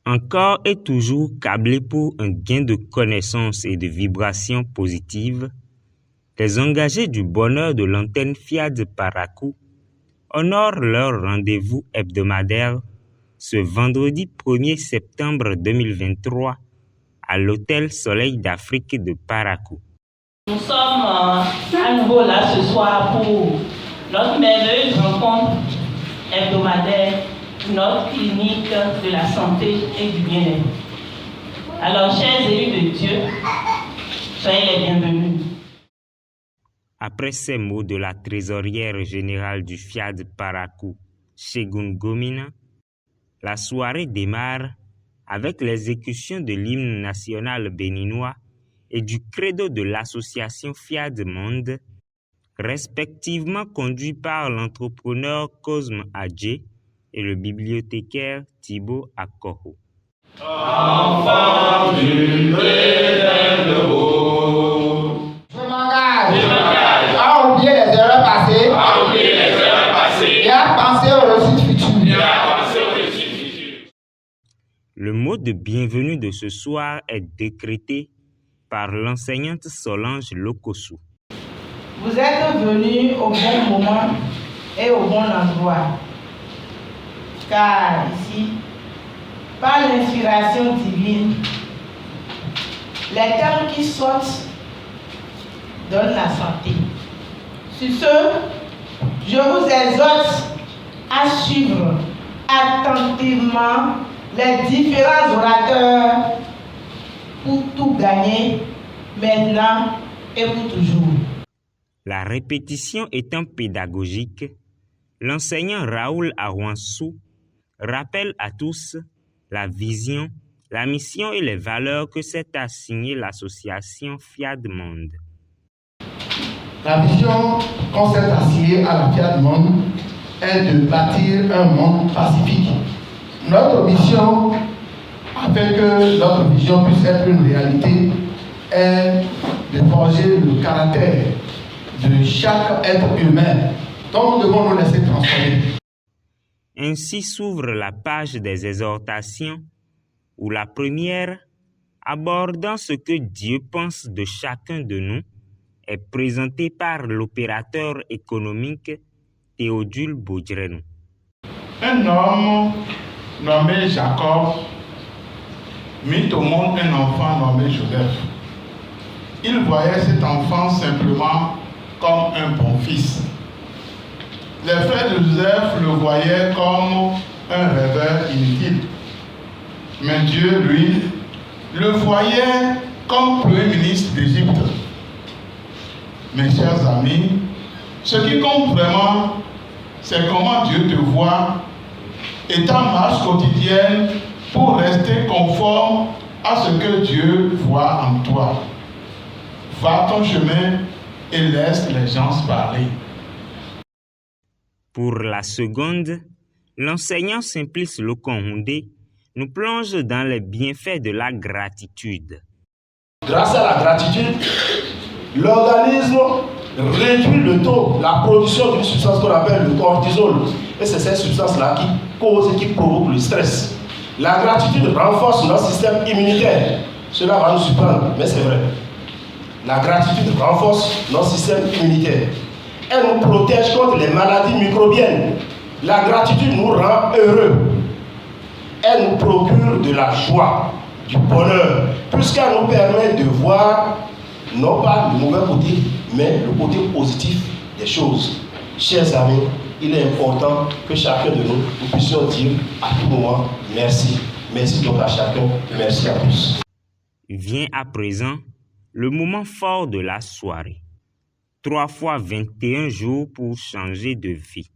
Encore et toujours câblés pour un gain de connaissances et de vibrations positives, les engagés du bonheur de l'antenne FIAD Parakou honorent leur rendez-vous hebdomadaire ce vendredi 1er septembre 2023 à l'Hôtel Soleil d'Afrique de Parakou. Nous sommes à nouveau là ce soir pour notre merveilleuse rencontre hebdomadaire, notre clinique de la santé et du bien-être. Alors, chers élus de Dieu, soyez les bienvenus. Après ces mots de la trésorière générale du FIAD Parakou, Shegun Gomina, la soirée démarre avec l'exécution de l'hymne national béninois et du credo de l'association FIAD Monde, respectivement conduit par l'entrepreneur Cosme Adjé et le bibliothécaire Thibaut Akoho. Enfant du Bénin de haut. Je m'engage à oublier les erreurs passées et à penser aux réussites futures. Le mot de bienvenue de ce soir est décrété par l'enseignante Solange Lokossou. Vous êtes venus au bon moment et au bon endroit. Car ici, par l'inspiration divine, les termes qui sortent donnent la santé. Sur ce, je vous exhorte à suivre attentivement les différents orateurs pour tout gagner maintenant et pour toujours. La répétition étant pédagogique, l'enseignant Raoul Awansou rappelle à tous la vision, la mission et les valeurs que s'est assignée l'association FIAD Monde. La vision qu'on s'est assignée à la FIAD Monde est de bâtir un monde pacifique. Notre mission, afin que notre vision puisse être une réalité, est de forger le caractère de chaque être humain dont nous devons nous laisser transformer. Ainsi s'ouvre la page des exhortations où la première, abordant ce que Dieu pense de chacun de nous, est présentée par l'opérateur économique Théodule Baudrenou. Un homme nommé Jacob mit au monde un enfant nommé Joseph. Il voyait cet enfant simplement comme un bon fils. Les frères de Joseph le voyaient comme un rêveur inutile. Mais Dieu, lui, le voyait comme premier ministre d'Égypte. Mes chers amis, ce qui compte vraiment, c'est comment Dieu te voit et ta marche quotidienne pour rester conforme à ce que Dieu voit en toi. Va ton chemin et laisse les gens parler. Pour la seconde, l'enseignant Simplice Lokonhoundé nous plonge dans les bienfaits de la gratitude. Grâce à la gratitude, l'organisme réduit le taux, la production d'une substance qu'on appelle le cortisol. Et c'est cette substance-là qui cause et qui provoque le stress. La gratitude renforce notre système immunitaire. Cela va nous surprendre, mais c'est vrai. La gratitude renforce notre système immunitaire. Elle nous protège contre les maladies microbiennes. La gratitude nous rend heureux. Elle nous procure de la joie, du bonheur, puisqu'elle nous permet de voir non pas le mauvais côté, mais le côté positif des choses. Chers amis, il est important que chacun de nous puissions dire à tout moment merci. Merci donc à chacun, merci à tous. Vient à présent le moment fort de la soirée. 3 fois 21 jours pour changer de vie.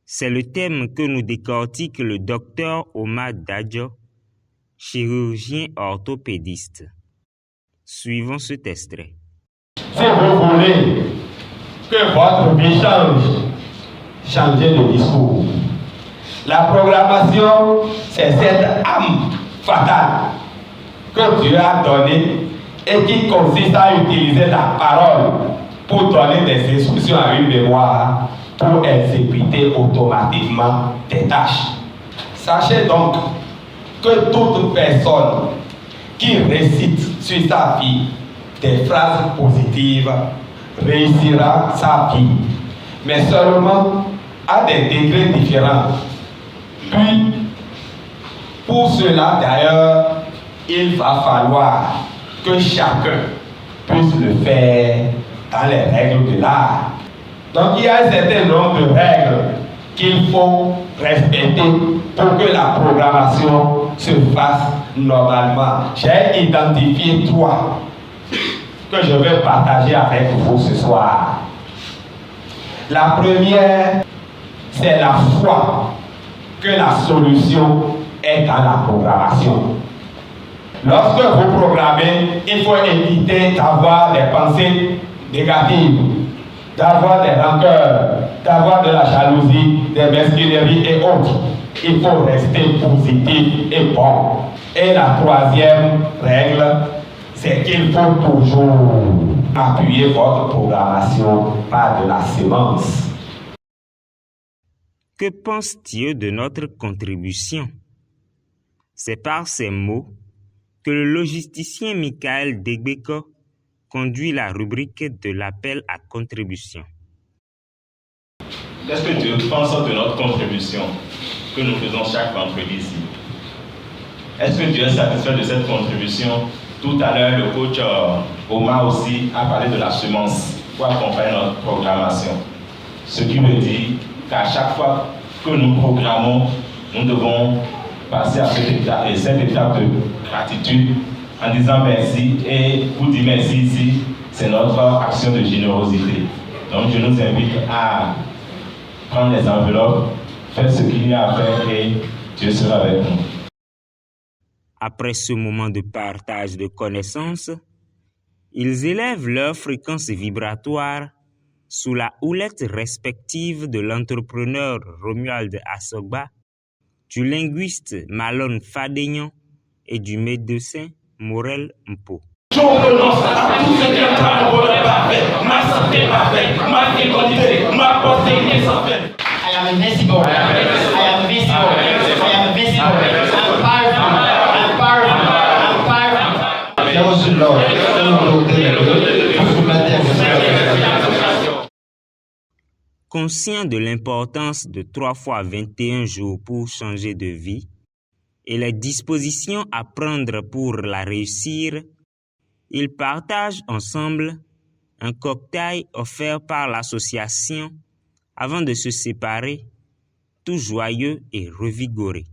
C'est le thème que nous décortique le docteur Omar Dadjo, chirurgien orthopédiste. Suivons cet extrait. Si vous voulez que votre vie change, changez de discours. La programmation, c'est cette âme fatale que Dieu a donnée et qui consiste à utiliser la parole pour donner des instructions à une mémoire pour exécuter automatiquement des tâches. Sachez donc que toute personne qui récite sur sa vie des phrases positives réussira sa vie, mais seulement à des degrés différents. Puis, pour cela d'ailleurs, il va falloir que chacun puisse le faire dans les règles de l'art. Donc il y a un certain nombre de règles qu'il faut respecter pour que la programmation se fasse normalement. J'ai identifié 3 que je vais partager avec vous ce soir. La première, c'est la foi que la solution est dans la programmation. Lorsque vous programmez, il faut éviter d'avoir des pensées négatives, d'avoir des rancœurs, d'avoir de la jalousie, des mesquineries et autres. Il faut rester positif et bon. Et la troisième règle, c'est qu'il faut toujours appuyer votre programmation par de la sémence. Que pense Dieu de notre contribution? C'est par ces mots que le logisticien Michael Degbeko conduit la rubrique de l'appel à contribution. Qu'est-ce que Dieu pense de notre contribution que nous faisons chaque vendredi ici? Est-ce que Dieu est satisfait de cette contribution? Tout à l'heure, le coach Omar aussi a parlé de la semence pour accompagner notre programmation. Ce qui veut dire qu'à chaque fois que nous programmons, nous devons passer à cette étape de gratitude en disant merci, et pour dire merci ici, c'est notre action de générosité. Donc je nous invite à prendre les enveloppes, faire ce qu'il y a à faire et Dieu sera avec nous. Après ce moment de partage de connaissances, ils élèvent leur fréquence vibratoire sous la houlette respective de l'entrepreneur Romuald Asogba, du linguiste Malone Fadegnan et du médecin Morel Mpo. Je renonce à tout ce qui est en bonheur parfait, ma santé parfaite, ma fécondité, ma postérité sans fin. I am invincible. I am invincible. I am invincible. I'm powerful. I'm powerful. I'm powerful. J'ai reçu l'ordre pour soumettre. Conscient de l'importance de 3 fois 21 jours pour changer de vie et les dispositions à prendre pour la réussir, ils partagent ensemble un cocktail offert par l'association avant de se séparer, tout joyeux et revigoré.